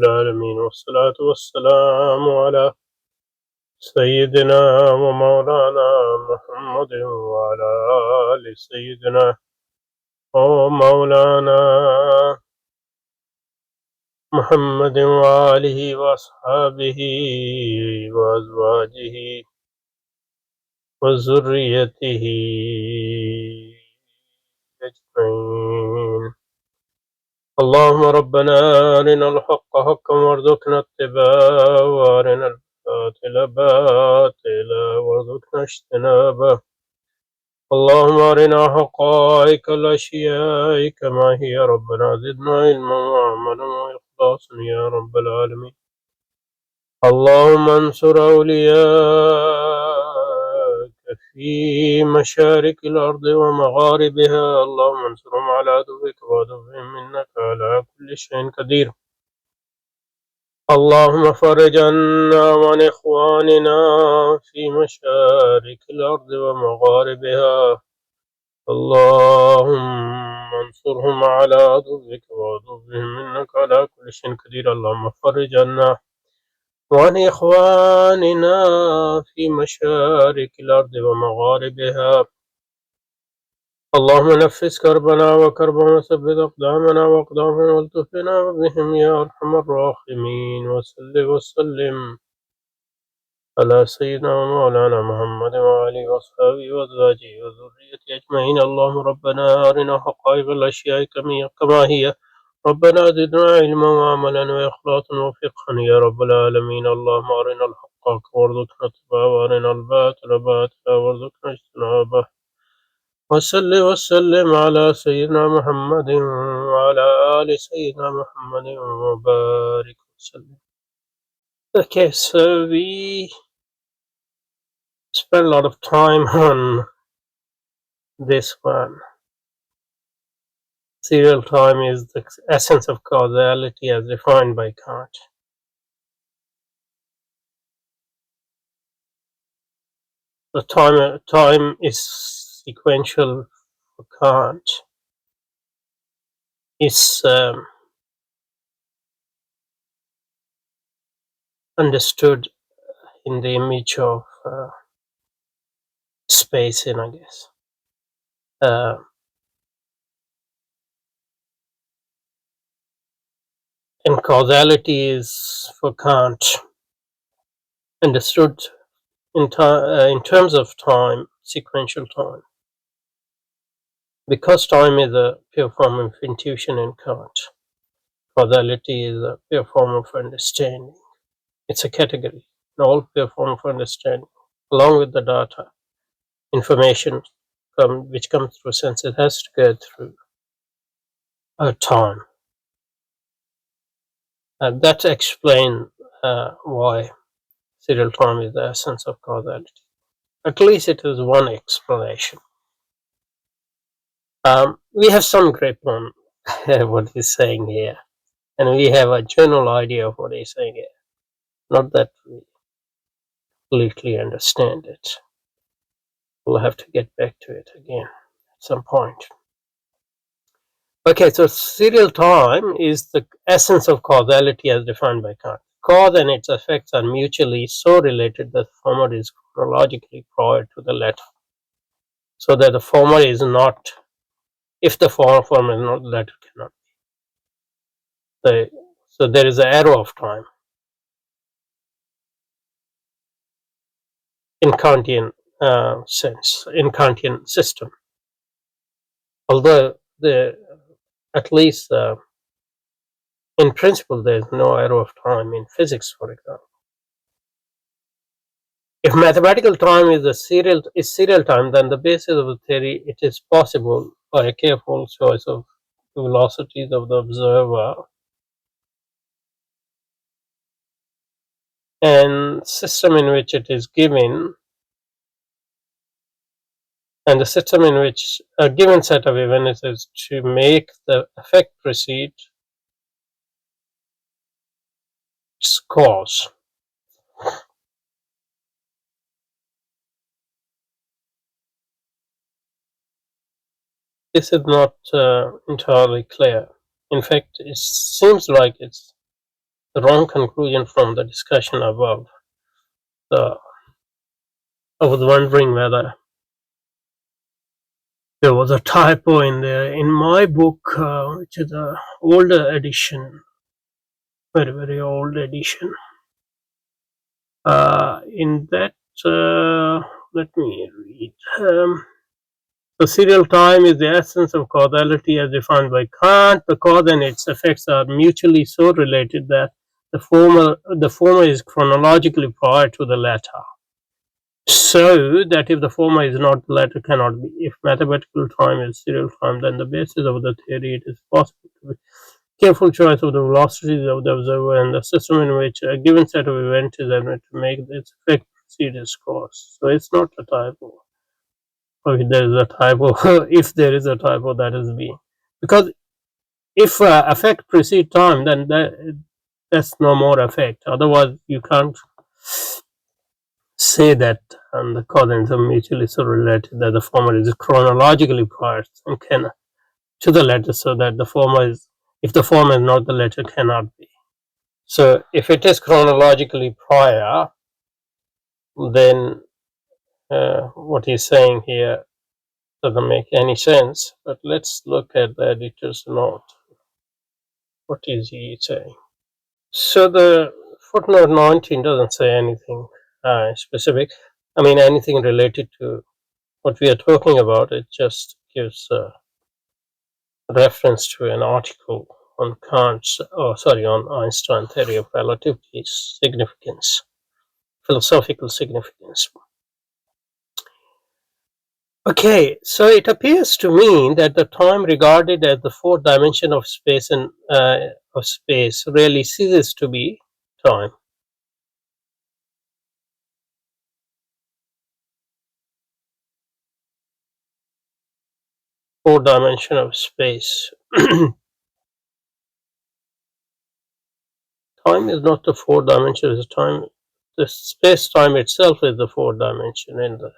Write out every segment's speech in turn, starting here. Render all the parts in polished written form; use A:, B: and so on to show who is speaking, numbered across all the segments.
A: العالمين والصلاة والسلام على سيدنا ومولانا محمد وعلى آل سيدنا ومولانا محمد وآله وأصحابه وأزواجه وذريته أجمعين. اللهم ربنا أرنا الحق حقا وارزقنا اتباعه وأرنا الباطل باطلا وارزقنا اجتنابه. اللهم أرنا حقائق الأشياء كما هي ربنا زدنا علما وعملا وإخلاصا يا رب العالمين. اللهم انصر أولياءك في مشارق الأرض ومغاربها. اللهم انصرهم على عدوك وعدوهم إنك على كل شيء قدير. اللهم فرج عنا وعن إخواننا في مشارق الأرض ومغاربها. اللهم انصرهم على عدوك وعدوهم إنك على كل شيء قدير. اللهم فرج عنا وعن إخواننا في مشارق الأرض ومغاربها. اللهم نفس كربنا وكربهم وثبت أقدامنا وأقدامهم والتفنا بهم يا أرحم الراحمين. وصل وسلم على سيدنا ومولانا محمد وآله وأصحابه وأزواجه وذريته أجمعين. اللهم ربنا أرنا حقائق الأشياء كما هي. ربنا زدنا علما وعملا وإخلاصا وفقها يا رب العالمين. اللهم أرنا الحق حقا وارزقنا اتباعه وأرنا الباطل باطلا وارزقنا اجتنابه. وصل وسلم على سيدنا محمد وعلى آل سيدنا محمد وبارك وسلم. Okay, so we spent a lot of time on this one. Serial time is the essence of causality as defined by Kant. The time is sequential for Kant. Is understood in the image of spacing, I guess. And causality is for Kant understood in terms of time, sequential time. Because time is a pure form of intuition in Kant, causality is a pure form of understanding. It's a category, an all pure form of understanding. Along with the data, information which comes through senses has to go through time. And that explains why serial time is the essence of causality. At least it is one explanation. We have some grip on what he's saying here, and we have a general idea of what he's saying here. Not that we completely understand it. We'll have to get back to it again at some point. Okay, so serial time is the essence of causality as defined by Kant. Cause and its effects are mutually so related that the former is chronologically prior to the latter. So that the former is not, if the former is not, the latter cannot be. So there is an arrow of time in Kantian sense, in Kantian system. Although at least in principle there is no arrow of time in physics, for example. If mathematical time is serial time, then the basis of the theory, it is possible by a careful choice of the velocities of the observer and system in which it is given, and the system in which a given set of events is to make the effect precede its cause. This is not entirely clear. In fact, it seems like it's the wrong conclusion from the discussion above. So I was wondering whether there was a typo in my book, which is a older edition, very very old edition. In that, let me read. The serial time is the essence of causality as defined by Kant. The cause and its effects are mutually so related that the former is chronologically prior to the latter. So that if the former is not, the latter cannot be. If mathematical time is serial time, then the basis of the theory it is possible to be careful choice of the velocities of the observer and the system in which a given set of events is able to make its effect proceed its course. So it's not a typo. Or if there is a typo, if there is a typo, that is B. Because if effect precede time, then that's no more effect. Otherwise, you can't say that the causes are mutually so related that the former is chronologically prior and can to the latter, so that the former is, if the former is not, the latter cannot be. So if it is chronologically prior, then what he's saying here doesn't make any sense. But let's look at the editor's note. What is he saying? So the footnote 19 doesn't say anything specific. I mean, anything related to what we are talking about. It just gives a reference to an article on on Einstein theory of relativity's significance, philosophical significance. Okay, so it appears to me that the time regarded as the fourth dimension of space and of space really ceases to be time. Fourth dimension of space. Time is not the fourth dimension. It's time. The space-time itself is the fourth dimension in the,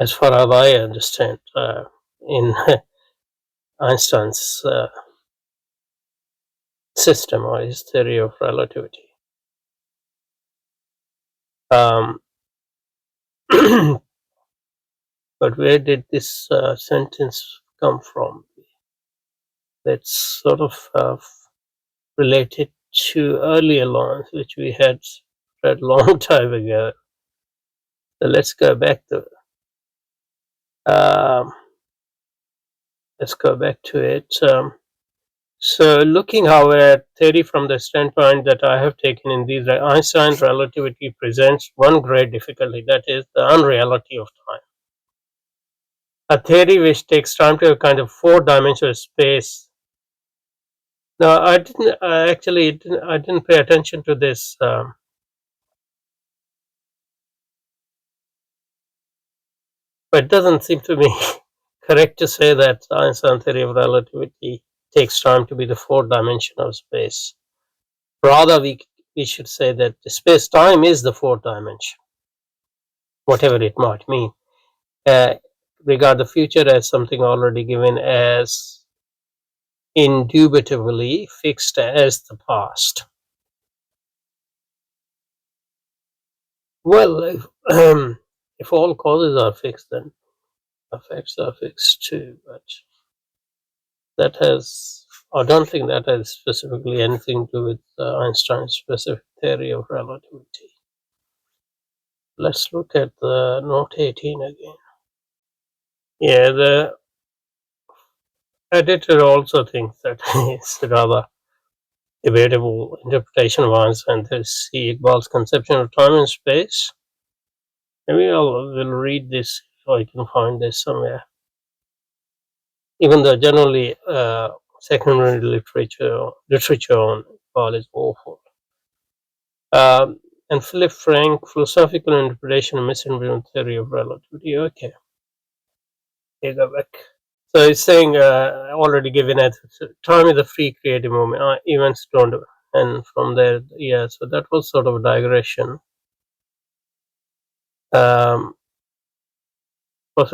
A: as far as I understand, in Einstein's system or his theory of relativity. But where did this sentence come from? That's sort of related to earlier lines which we had read a long time ago. So let's go back to it. So looking, however, at theory from the standpoint that I have taken in these, Einstein's relativity presents one great difficulty, that is the unreality of time. A theory which takes time to a kind of four-dimensional space. Now, I didn't pay attention to this. But it doesn't seem to me correct to say that Einstein's theory of relativity takes time to be the fourth dimension of space. Rather, we should say that the space-time is the fourth dimension, whatever it might mean. Regard the future as something already given as indubitably fixed as the past. Well, if all causes are fixed, then effects are fixed too. But I don't think that has specifically anything to do with Einstein's specific theory of relativity. Let's look at the note 18 again. Yeah, the editor also thinks that it's rather debatable interpretation of Einstein theory, Iqbal's conception of time and space. Maybe we'll read this if I can find this somewhere. Even though generally secondary literature on Iqbal is awful. And Philip Frank, philosophical interpretation of misinterpretation theory of relativity. Okay, here go back. So it's saying already given at time is a free creative moment. Events don't, and from there, yeah. So that was sort of a digression. Possible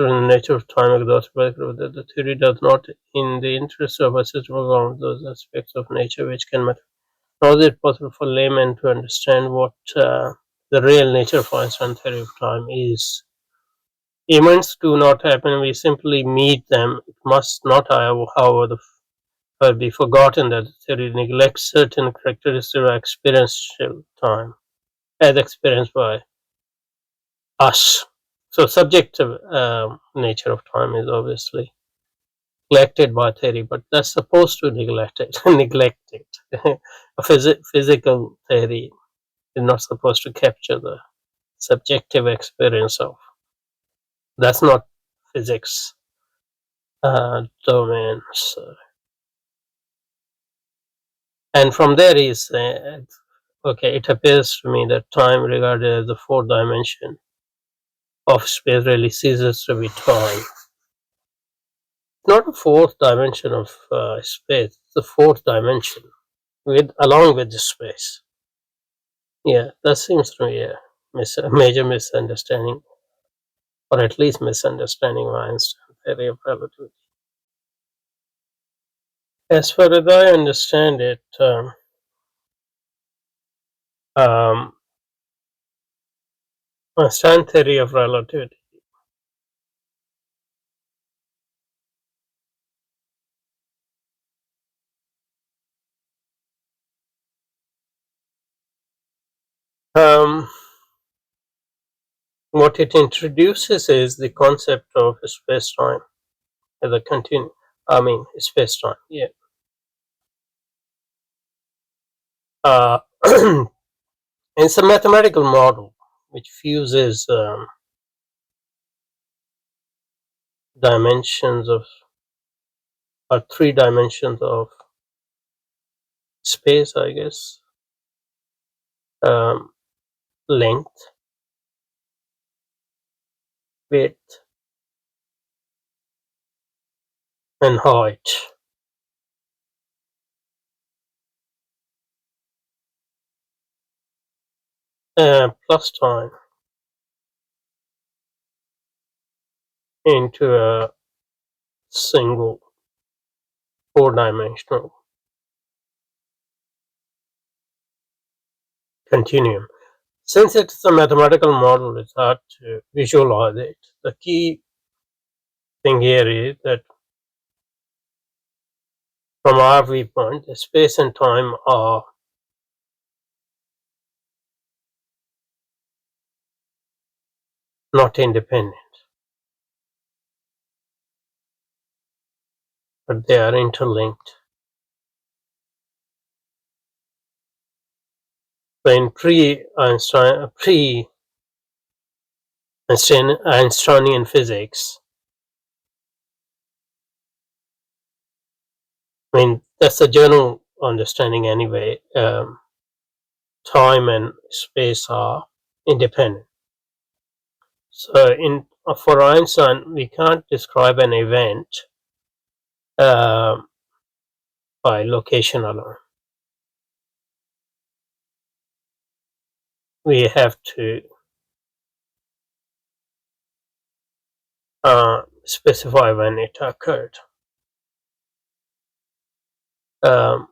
A: in the nature of time exhausted by the theory does not, in the interest of a system of those aspects of nature which can matter. How is it possible for laymen to understand what the real nature of Einstein's theory of time is? Events do not happen, we simply meet them. It must not, however, be forgotten that the theory neglects certain characteristics of experiential time, as experienced by us. So, subjective nature of time is obviously neglected by theory, but that's supposed to neglect it. neglect it. A physical theory is not supposed to capture the subjective experience of. That's not physics domain. So, and from there is okay. It appears to me that time, regarded as the fourth dimension of space, really ceases to be time. Not a fourth dimension of space. It's the fourth dimension with along with the space. Yeah, that seems to be a major misunderstanding, or at least misunderstanding of Einstein's theory of relativity. As far as I understand it, Einstein's theory of relativity what it introduces is the concept of space-time as a continuum. I mean, space-time. Yeah. Uh, it's a mathematical model which fuses dimensions of, or three dimensions of space, I guess. Um, length, width, and height. Plus time into a single four-dimensional continuum. Since it's a mathematical model, it's hard to visualize it. The key thing here is that from our viewpoint, space and time are not independent, but they are interlinked. So in pre-Einsteinian physics, I mean that's a general understanding anyway. Time and space are independent. So for Einstein, we can't describe an event uh, by location alone. We have to specify when it occurred. Um,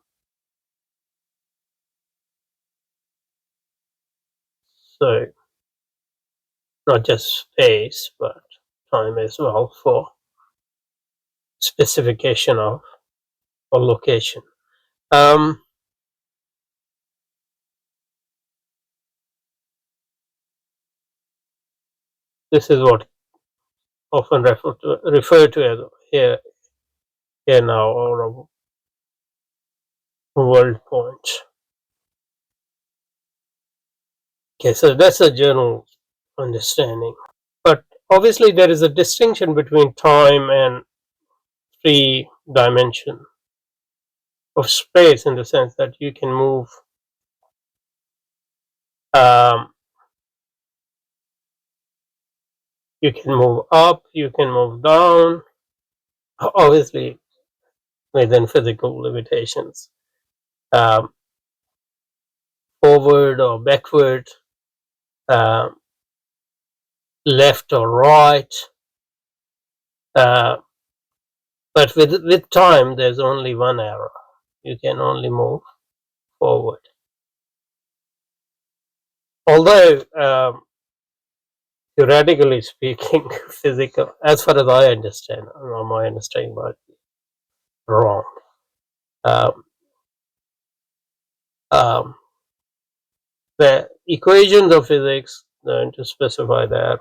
A: so not just space, but time as well for specification of or location. This is what often referred to as here now, or a world point. Okay, so that's a general understanding. But obviously, there is a distinction between time and three dimension of space, in the sense that you can move um, up, you can move down, obviously within physical limitations, um, forward or backward, um, left or right, but with time there's only one arrow. You can only move forward. Although, theoretically speaking, physical, as far as I understand, my understanding might be wrong. Um, um, the equations of physics don't specify that,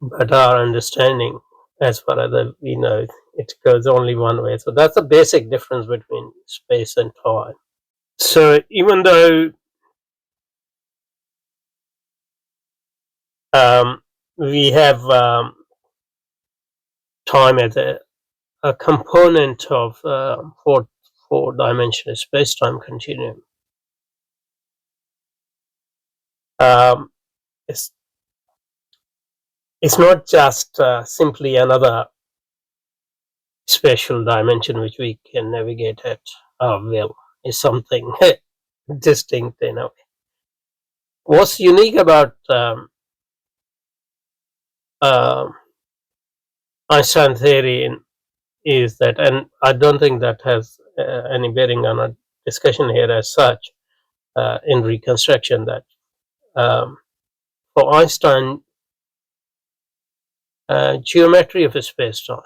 A: but our understanding, as far as we know, it goes only one way. So that's the basic difference between space and time. So even though we have time as a component of four-dimensional space-time continuum, um, it's not just simply another spatial dimension which we can navigate at our will. It's something distinct in a way. What's unique about uh, Einstein theory is that, and I don't think that has any bearing on our discussion here as such, in reconstruction, that for Einstein, geometry of a space-time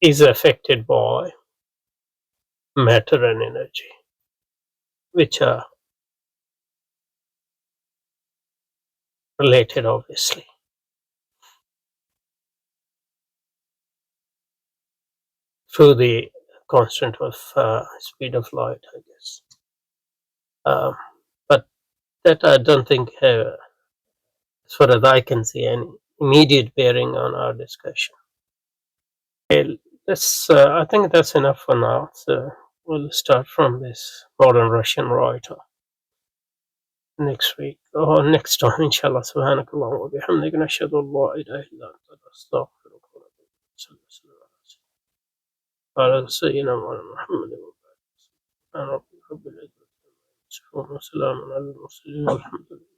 A: is affected by matter and energy, which are related, obviously, through the constant of speed of light, I guess. But that I don't think, as far as I can see, any immediate bearing on our discussion. Okay, I think that's enough for now. So we'll start from this modern Russian writer next week or next time, inshallah. Subhanakallah wa bihamdika nashhadu an la ilaha illa anta nastaghfiruka wa natubu ilayk. على سيدنا محمد وعلى آله وصحبه وسلم. وسلام على المرسلين والحمد لله.